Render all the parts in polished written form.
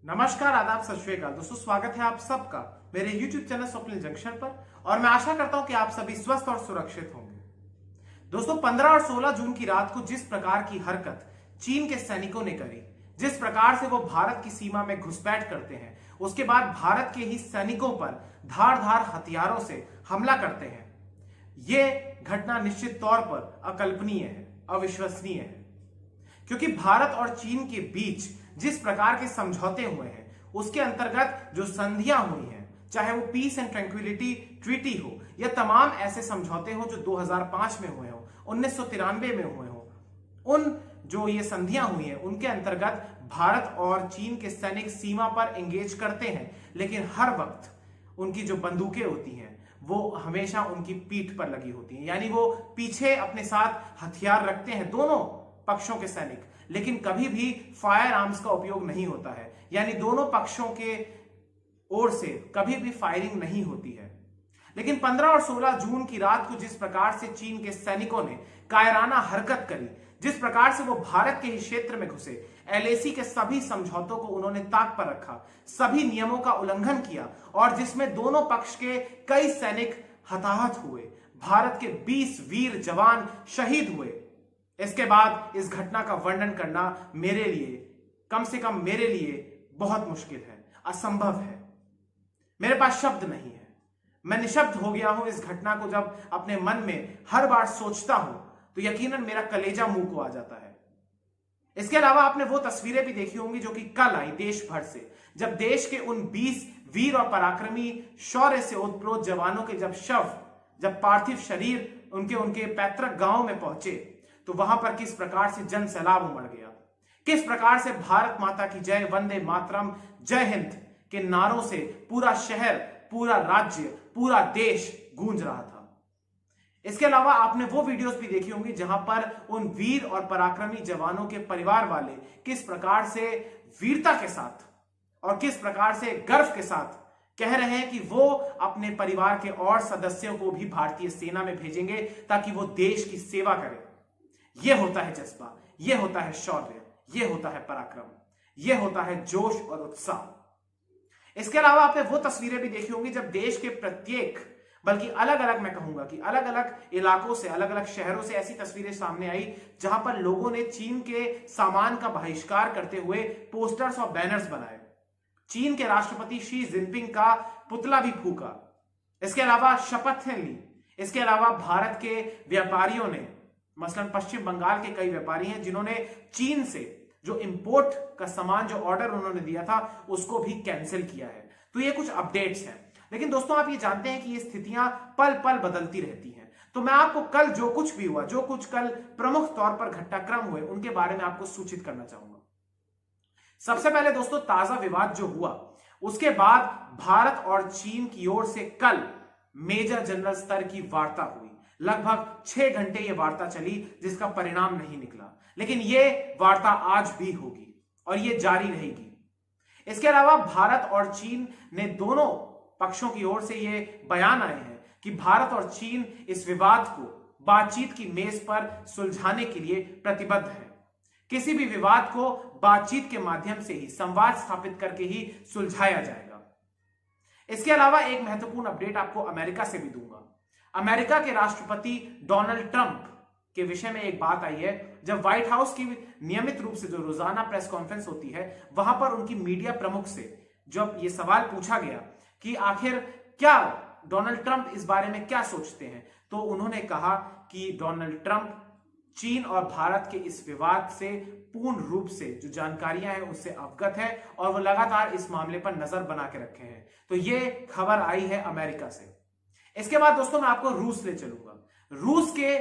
नमस्कार, आदाब, सत श्री अकाल। दोस्तों, स्वागत है आप सबका मेरे YouTube चैनल स्वप्निल जंक्शन पर और मैं आशा करता हूं कि आप सभी स्वस्थ और सुरक्षित होंगे। दोस्तों, 15 और 16 जून की रात को जिस प्रकार की हरकत चीन के सैनिकों ने करी, जिस प्रकार से वो भारत की सीमा में घुसपैठ करते हैं, उसके बाद भारत के ही सैनिकों पर धारदार हथियारों से हमला करते हैं, ये घटना निश्चित तौर पर अकल्पनीय है, अविश्वसनीय है। क्योंकि भारत और चीन के बीच जिस प्रकार के समझौते हुए हैं, उसके अंतर्गत जो संधियां हुई हैं, चाहे वो पीस एंड ट्रैंक्विलिटी ट्रीटी हो या तमाम ऐसे समझौते हो जो 2005 में हुए हो, 1993 में हुए हो, उन जो ये संधियां हुई हैं उनके अंतर्गत भारत और चीन के सैनिक सीमा पर एंगेज करते हैं, लेकिन हर वक्त उनकी जो बंदूकें होती हैं वो हमेशा उनकी पीठ पर लगी होती हैं। यानी वो पीछे अपने साथ हथियार रखते हैं, दोनों पक्षों के सैनिक, लेकिन कभी भी फायर आर्म्स का उपयोग नहीं होता है। यानी दोनों पक्षों के ओर से कभी भी फायरिंग नहीं होती है। लेकिन 15 और 16 जून की रात को जिस प्रकार से चीन के सैनिकों ने कायराना हरकत करी, जिस प्रकार से वो भारत के ही क्षेत्र में घुसे, एलएसी के सभी समझौतों को उन्होंने ताक पर रखा, सभी नियमों का उल्लंघन किया और जिसमें दोनों पक्ष के कई सैनिक हताहत हुए, भारत के 20 वीर जवान शहीद हुए। इसके बाद इस घटना का वर्णन करना मेरे लिए, कम से कम मेरे लिए, बहुत मुश्किल है, असंभव है। मेरे पास शब्द नहीं है। मैं निशब्द हो गया हूं। इस घटना को जब अपने मन में हर बार सोचता हूं तो यकीनन मेरा कलेजा मुंह को आ जाता है। इसके अलावा आपने वो तस्वीरें भी देखी होंगी जो कि कल आई देश भर से, जब देश के उन 20 वीर और पराक्रमी शौर्य से ओतप्रोत जवानों के जब पार्थिव शरीर उनके पैतृक गांव में पहुंचे, तो वहां पर किस प्रकार से जन सैलाब उमड़ गया, किस प्रकार से भारत माता की जय, वंदे मातरम, जय हिंद के नारों से पूरा शहर, पूरा राज्य, पूरा देश गूंज रहा था। इसके अलावा आपने वो वीडियोस भी देखी होंगी जहां पर उन वीर और पराक्रमी जवानों के परिवार वाले किस प्रकार से वीरता के साथ और किस प्रकार से गर्व के साथ कह रहे हैं कि वो अपने परिवार के और सदस्यों को भी भारतीय सेना में भेजेंगे ताकि वो देश की सेवा करें। यह होता है जज्बा, यह होता है शौर्य, यह होता है पराक्रम, यह होता है जोश और उत्साह। इसके अलावा आपने वो तस्वीरें भी देखी होंगी जब देश के प्रत्येक, बल्कि अलग अलग, मैं कहूंगा कि अलग अलग इलाकों से, अलग अलग शहरों से ऐसी तस्वीरें सामने आई जहां पर लोगों ने चीन के सामान का बहिष्कार करते हुए पोस्टर्स और बैनर्स बनाए, चीन के राष्ट्रपति शी जिनपिंग का पुतला भी फूका। इसके अलावा शपथें ली। इसके अलावा भारत के व्यापारियों ने, मसलन पश्चिम बंगाल के कई व्यापारी हैं जिन्होंने चीन से जो इंपोर्ट का सामान, जो ऑर्डर उन्होंने दिया था, उसको भी कैंसिल किया है। तो ये कुछ अपडेट्स हैं। लेकिन दोस्तों, आप ये जानते हैं कि ये स्थितियां पल पल बदलती रहती हैं। तो मैं आपको कल जो कुछ भी हुआ, जो कुछ कल प्रमुख तौर पर घटनाक्रम हुए, उनके बारे में आपको सूचित करना चाहूंगा। सबसे पहले दोस्तों, ताजा विवाद जो हुआ, उसके बाद भारत और चीन की ओर से कल मेजर जनरल स्तर की वार्ता हुई। लगभग 6 घंटे यह वार्ता चली जिसका परिणाम नहीं निकला, लेकिन यह वार्ता आज भी होगी और यह जारी रहेगी। इसके अलावा भारत और चीन ने दोनों पक्षों की ओर से यह बयान आए हैं कि भारत और चीन इस विवाद को बातचीत की मेज पर सुलझाने के लिए प्रतिबद्ध है। किसी भी विवाद को बातचीत के माध्यम से ही, संवाद स्थापित करके ही सुलझाया जाएगा। इसके अलावा एक महत्वपूर्ण अपडेट आपको अमेरिका से भी दूंगा। अमेरिका के राष्ट्रपति डोनाल्ड ट्रंप के विषय में एक बात आई है। जब व्हाइट हाउस की नियमित रूप से जो रोजाना प्रेस कॉन्फ्रेंस होती है, वहां पर उनकी मीडिया प्रमुख से जब यह सवाल पूछा गया कि आखिर क्या डोनाल्ड ट्रंप इस बारे में क्या सोचते हैं, तो उन्होंने कहा कि डोनाल्ड ट्रंप चीन और भारत के इस विवाद से पूर्ण रूप से जो जानकारियां हैं उससे अवगत है और वो लगातार इस मामले पर नजर बना के रखे हैं। तो ये खबर आई है अमेरिका से। इसके बाद दोस्तों, मैं आपको रूस ले चलूंगा। रूस के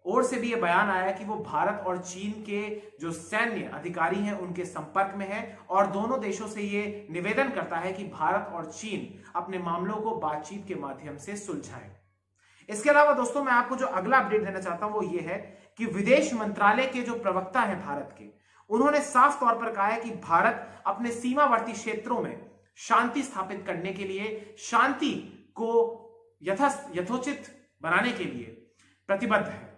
ओर से भी यह बयान आया कि वो भारत और चीन के जो सैन्य अधिकारी हैं उनके संपर्क में है और दोनों देशों से ये निवेदन करता है कि भारत और चीन अपने मामलों को बातचीत के माध्यम से सुलझाएं। इसके अलावा दोस्तों, मैं आपको जो अगला अपडेट देना चाहता हूं वो ये है कि विदेश मंत्रालय के जो प्रवक्ता हैं भारत के, उन्होंने साफ तौर पर कहा है कि भारत अपने सीमावर्ती क्षेत्रों में शांति स्थापित करने के लिए, शांति को यथोचित बनाने के लिए प्रतिबद्ध है।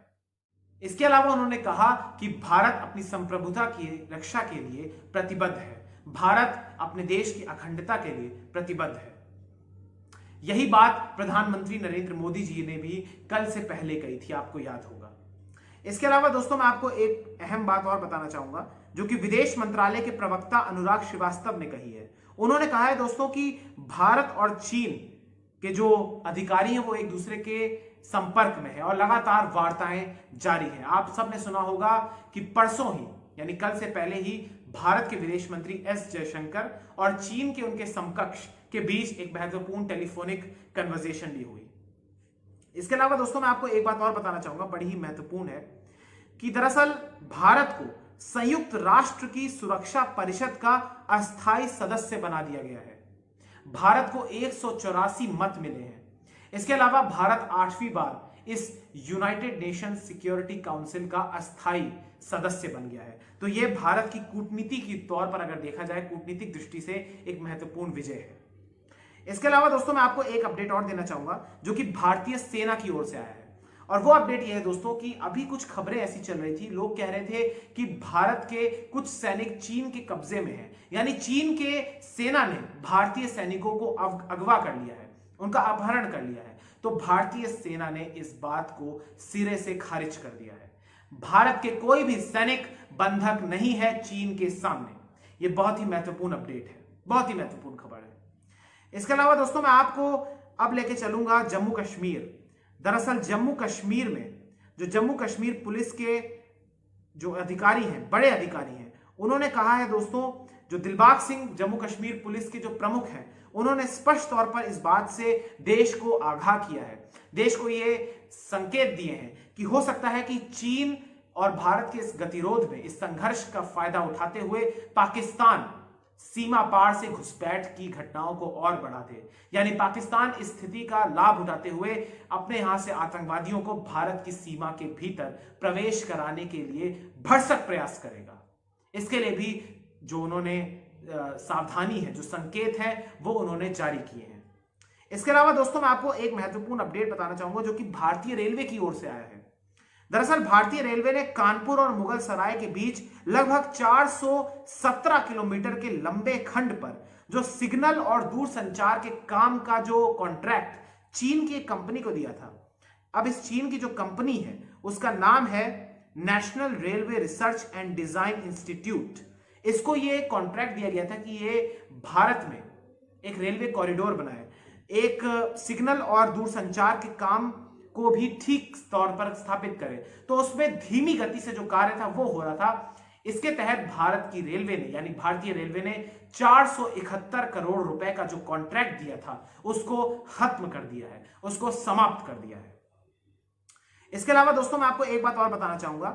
इसके अलावा उन्होंने कहा कि भारत अपनी संप्रभुता की रक्षा के लिए प्रतिबद्ध है। भारत अपने देश की अखंडता के लिए प्रतिबद्ध है। यही बात प्रधानमंत्री नरेंद्र मोदी जी ने भी कल से पहले कही थी, आपको याद होगा। इसके अलावा दोस्तों मैं आपको एक अहम बात और बताना चाहूंगा जो कि विदेश मंत्रालय के प्रवक्ता अनुराग श्रीवास्तव ने कही है। उन्होंने कहा है दोस्तों कि भारत और चीन के जो अधिकारी हैं वो एक दूसरे के संपर्क में है और लगातार वार्ताएं जारी हैं। आप सबने सुना होगा कि परसों ही यानी कल से पहले ही भारत के विदेश मंत्री एस जयशंकर और चीन के उनके समकक्ष के बीच एक महत्वपूर्ण टेलीफोनिक कन्वर्सेशन भी हुई। इसके अलावा दोस्तों मैं आपको एक बात और बताना चाहूंगा, बड़ी ही महत्वपूर्ण है, कि दरअसल भारत को संयुक्त राष्ट्र की सुरक्षा परिषद का अस्थायी सदस्य बना दिया गया है। भारत को 184 मत मिले हैं। इसके अलावा भारत 8वीं बार इस यूनाइटेड नेशन सिक्योरिटी काउंसिल का अस्थायी सदस्य बन गया है। तो यह भारत की कूटनीति के तौर पर अगर देखा जाए, कूटनीतिक दृष्टि से एक महत्वपूर्ण विजय है। इसके अलावा दोस्तों मैं आपको एक अपडेट और देना चाहूंगा जो कि भारतीय सेना की ओर से आया है, और वो अपडेट ये है दोस्तों कि अभी कुछ खबरें ऐसी चल रही थी, लोग कह रहे थे कि भारत के कुछ सैनिक चीन के कब्जे में हैं, यानी चीन के सेना ने भारतीय सैनिकों को अगवा कर लिया है, उनका अपहरण कर लिया है। तो भारतीय सेना ने इस बात को सिरे से खारिज कर दिया है। भारत के कोई भी सैनिक बंधक नहीं है चीन के सामने। यह बहुत ही महत्वपूर्ण अपडेट है, बहुत ही महत्वपूर्ण खबर है। इसके अलावा दोस्तों मैं आपको अब लेके चलूंगा जम्मू कश्मीर। दरअसल जम्मू कश्मीर में जो जम्मू कश्मीर पुलिस के जो अधिकारी हैं, बड़े अधिकारी हैं, उन्होंने कहा है दोस्तों, जो दिलबाग सिंह जम्मू कश्मीर पुलिस के जो प्रमुख हैं, उन्होंने स्पष्ट तौर पर इस बात से देश को आगाह किया है, देश को ये संकेत दिए हैं कि हो सकता है कि चीन और भारत के इस गतिरोध में, इस संघर्ष का फायदा उठाते हुए पाकिस्तान सीमा पार से घुसपैठ की घटनाओं को और बढ़ा दे, यानी पाकिस्तान इस स्थिति का लाभ उठाते हुए अपने यहां से आतंकवादियों को भारत की सीमा के भीतर प्रवेश कराने के लिए भरसक प्रयास करेगा। इसके लिए भी जो उन्होंने सावधानी है, जो संकेत है, वो उन्होंने जारी किए हैं। इसके अलावा दोस्तों मैं आपको एक महत्वपूर्ण अपडेट बताना चाहूंगा जो कि भारतीय रेलवे की ओर से आया है। दरअसल भारतीय रेलवे ने कानपुर और मुगल सराय के बीच लगभग 417 किलोमीटर के लंबे खंड पर जो सिग्नल और दूरसंचार के काम का जो कॉन्ट्रैक्ट चीन की एक कंपनी को दिया था। अब इस चीन की जो कंपनी है उसका नाम है national railway research and design institute. इसको ये कॉन्ट्रैक्ट दिया गया था कि ये भारत में एक रेलवे कॉरिडोर बनाए, एक सिग्नल और दूरसंचार के काम को भी ठीक तौर पर स्थापित करे। तो उसमें धीमी गति से जो कार्य था वो हो रहा था। इसके तहत भारत की रेलवे ने, यानी भारतीय रेलवे ने 471 करोड़ रुपए का जो कॉन्ट्रैक्ट दिया था उसको खत्म कर दिया है, उसको समाप्त कर दिया है। इसके अलावा दोस्तों मैं आपको एक बात और बताना चाहूंगा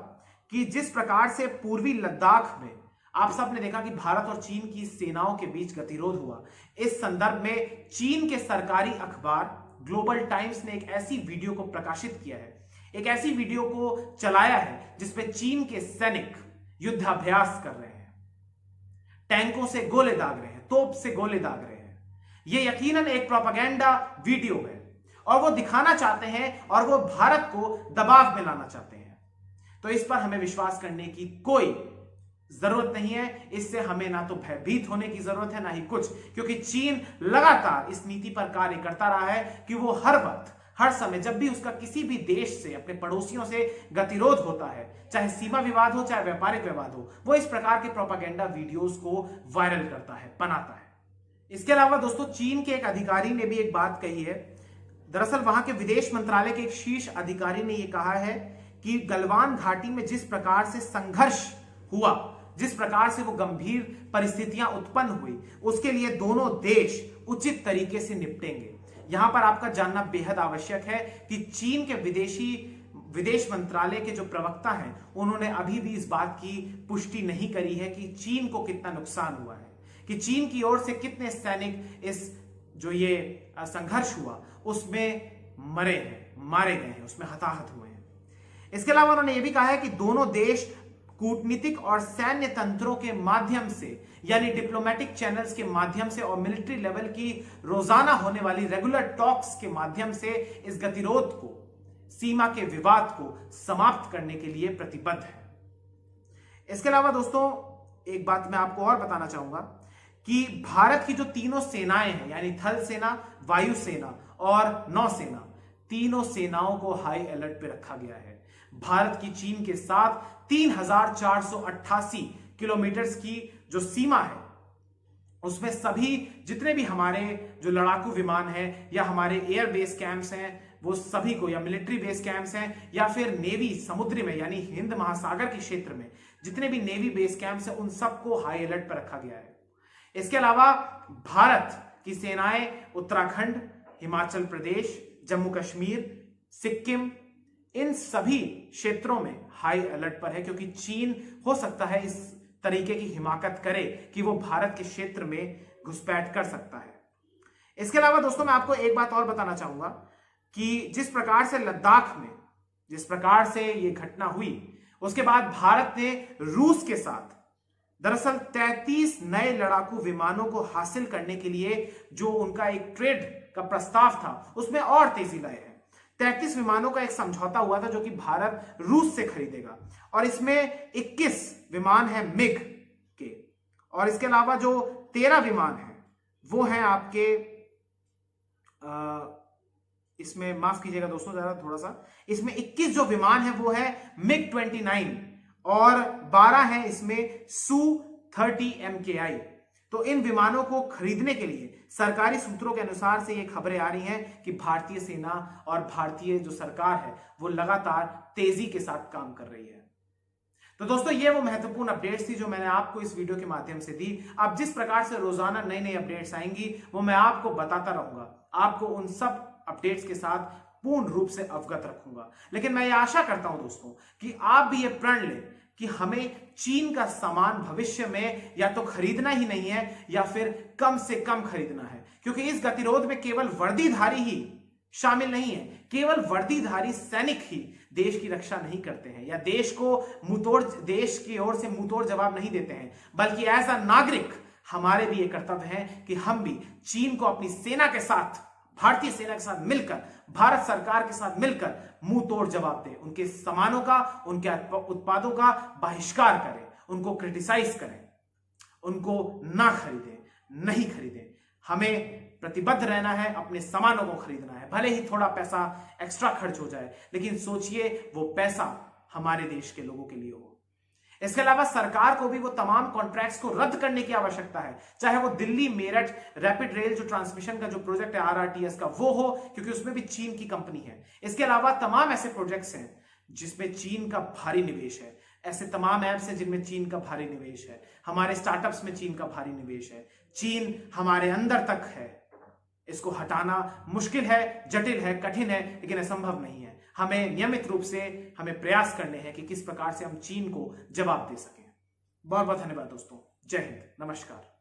कि जिस प्रकार से पूर्वी लद्दाख में आप सबने देखा कि भारत और चीन की सेनाओं के बीच गतिरोध हुआ, इस संदर्भ में चीन के सरकारी अखबार ग्लोबल टाइम्स ने एक ऐसी वीडियो को प्रकाशित किया है, एक ऐसी वीडियो को चलाया है जिसमें चीन के सैनिक युद्धाभ्यास कर रहे हैं, टैंकों से गोले दाग रहे हैं, तोप से गोले दाग रहे हैं। यह यकीनन एक प्रोपेगेंडा वीडियो है और वो दिखाना चाहते हैं और वो भारत को दबाव में लाना चाहते हैं। तो इस पर हमें विश्वास करने की कोई जरूरत नहीं है। इससे हमें ना तो भयभीत होने की जरूरत है ना ही कुछ, क्योंकि चीन लगातार इस नीति पर कार्य करता रहा है कि वो हर वक्त, हर समय, जब भी उसका किसी भी देश से, अपने पड़ोसियों से गतिरोध होता है, चाहे सीमा विवाद हो, चाहे व्यापारिक विवाद हो, वो इस प्रकार के प्रोपेगेंडा वीडियोस को वायरल करता है, बनाता है। इसके अलावा दोस्तों चीन के एक अधिकारी ने भी एक बात कही है। दरअसल वहां के विदेश मंत्रालय के एक शीर्ष अधिकारी ने यह कहा है कि गलवान घाटी में जिस प्रकार से संघर्ष हुआ, जिस प्रकार से वो गंभीर परिस्थितियां उत्पन्न हुई, उसके लिए दोनों देश उचित तरीके से निपटेंगे। यहां पर आपका जानना बेहद आवश्यक है कि चीन के विदेश मंत्रालय के जो प्रवक्ता हैं, उन्होंने अभी भी इस बात की पुष्टि नहीं करी है कि चीन को कितना नुकसान हुआ है, कि चीन की ओर से कितने सैनिक इस जो ये संघर्ष हुआ उसमें मरे हैं, मारे गए हैं, उसमें हताहत हुए हैं। इसके अलावा उन्होंने ये भी कहा है कि दोनों देश कूटनीतिक और सैन्य तंत्रों के माध्यम से, यानी डिप्लोमेटिक चैनल्स के माध्यम से और मिलिट्री लेवल की रोजाना होने वाली रेगुलर टॉक्स के माध्यम से इस गतिरोध को, सीमा के विवाद को समाप्त करने के लिए प्रतिबद्ध है। इसके अलावा दोस्तों एक बात मैं आपको और बताना चाहूंगा कि भारत की जो तीनों सेनाएं हैं, यानी थल सेना, वायु सेना और नौसेना, तीनों सेनाओं को हाई अलर्ट पे रखा गया है। भारत की चीन के साथ 3,488 किलोमीटर की जो सीमा है, उसमें सभी जितने भी हमारे जो लड़ाकू विमान हैं या हमारे एयर बेस कैंप्स हैं, वो सभी को, या मिलिट्री बेस कैंप्स हैं या फिर नेवी समुद्री में यानी हिंद महासागर के क्षेत्र में जितने भी नेवी बेस कैंप्स हैं, उन सबको हाई अलर्ट पर रखा गया है। इसके अलावा भारत की सेनाएं उत्तराखंड, हिमाचल प्रदेश, जम्मू कश्मीर, सिक्किम, इन सभी क्षेत्रों में हाई अलर्ट पर है, क्योंकि चीन हो सकता है इस तरीके की हिमाकत करे कि वो भारत के क्षेत्र में घुसपैठ कर सकता है। इसके अलावा दोस्तों मैं आपको एक बात और बताना चाहूंगा कि जिस प्रकार से लद्दाख में जिस प्रकार से ये घटना हुई, उसके बाद भारत ने रूस के साथ दरअसल 33 नए लड़ाकू विमानों को हासिल करने के लिए जो उनका एक ट्रेड का प्रस्ताव था, उसमें और तेजी लाए हैं। 33 विमानों का एक समझौता हुआ था जो कि भारत रूस से खरीदेगा, और इसमें 21 विमान है मिग के, और इसके अलावा जो 13 विमान हैं वो हैं आपके इसमें माफ कीजिएगा दोस्तों जरा थोड़ा सा, इसमें 21 जो विमान है वो है मिग 29 और 12 है इसमें Su-30 MKI। तो इन विमानों को खरीदने के लिए सरकारी सूत्रों के अनुसार से ये खबरें आ रही हैं कि भारतीय सेना और भारतीय जो सरकार है वो लगातार तेजी के साथ काम कर रही है। तो दोस्तों ये वो महत्वपूर्ण अपडेट्स थी जो मैंने आपको इस वीडियो के माध्यम से दी। अब जिस प्रकार से रोजाना नई नई अपडेट्स आएंगी वो मैं आपको बताता रहूंगा, आपको उन सब अपडेट्स के साथ पूर्ण रूप से अवगत रखूंगा। लेकिन मैं ये आशा करता हूं दोस्तों कि आप भी ये प्रण लें कि हमें चीन का सामान भविष्य में या तो खरीदना ही नहीं है या फिर कम से कम खरीदना है, क्योंकि इस गतिरोध में केवल वर्दीधारी ही शामिल नहीं है। केवल वर्दीधारी सैनिक ही देश की रक्षा नहीं करते हैं या देश की ओर से मुंहतोड़ जवाब नहीं देते हैं, बल्कि एज अ नागरिक हमारे भी ये कर्तव्य है कि हम भी चीन को अपनी सेना के साथ, भारतीय सेना के साथ मिलकर, भारत सरकार के साथ मिलकर मुंह तोड़ जवाब दें, उनके सामानों का, उनके उत्पादों का बहिष्कार करें, उनको क्रिटिसाइज करें, उनको ना खरीदें, नहीं खरीदें। हमें प्रतिबद्ध रहना है, अपने सामानों को खरीदना है, भले ही थोड़ा पैसा एक्स्ट्रा खर्च हो जाए, लेकिन सोचिए वो पैसा हमारे देश के लोगों के लिए हो। इसके अलावा सरकार को भी वो तमाम कॉन्ट्रैक्ट्स को रद्द करने की आवश्यकता है, चाहे वो दिल्ली मेरठ रैपिड रेल जो ट्रांसमिशन का जो प्रोजेक्ट है RRTS का वो हो, क्योंकि उसमें भी चीन की कंपनी है। इसके अलावा तमाम ऐसे प्रोजेक्ट्स हैं जिसमें चीन का भारी निवेश है, ऐसे तमाम ऐप्स हैं जिनमें चीन का भारी निवेश है, हमारे स्टार्टअप्स में चीन का भारी निवेश है। चीन हमारे अंदर तक है, इसको हटाना मुश्किल है, जटिल है, कठिन है, लेकिन असंभव नहीं है। हमें नियमित रूप से हमें प्रयास करने हैं कि किस प्रकार से हम चीन को जवाब दे सकें। बहुत बहुत धन्यवाद दोस्तों। जय हिंद, नमस्कार।